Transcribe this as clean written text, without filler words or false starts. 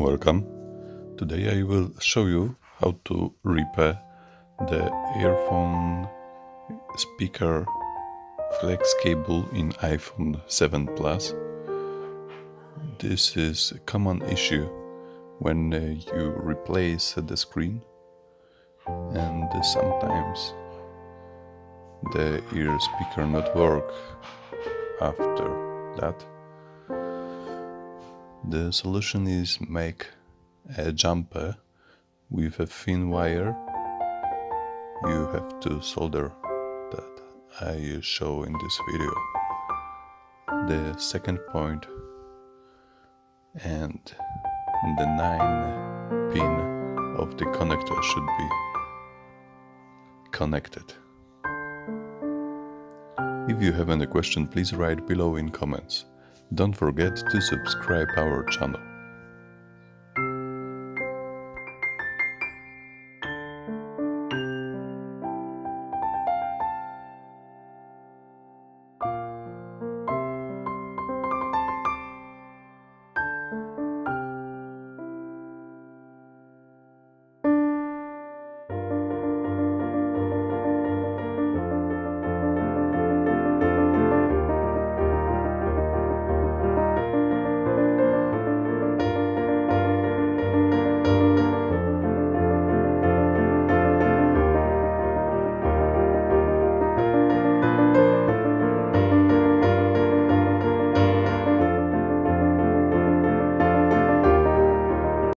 welcome. Today I will show you how to repair the earphone speaker flex cable in iPhone 7 Plus. This is a common issue when you replace the screen, and sometimes the ear speaker not work after that. The solution is make a jumper with a thin wire. You have to solder that I show in this video. The second point and the 9 pin of the connector should be connected. If you have any question, please write below in comments. Don't forget to subscribe our channel.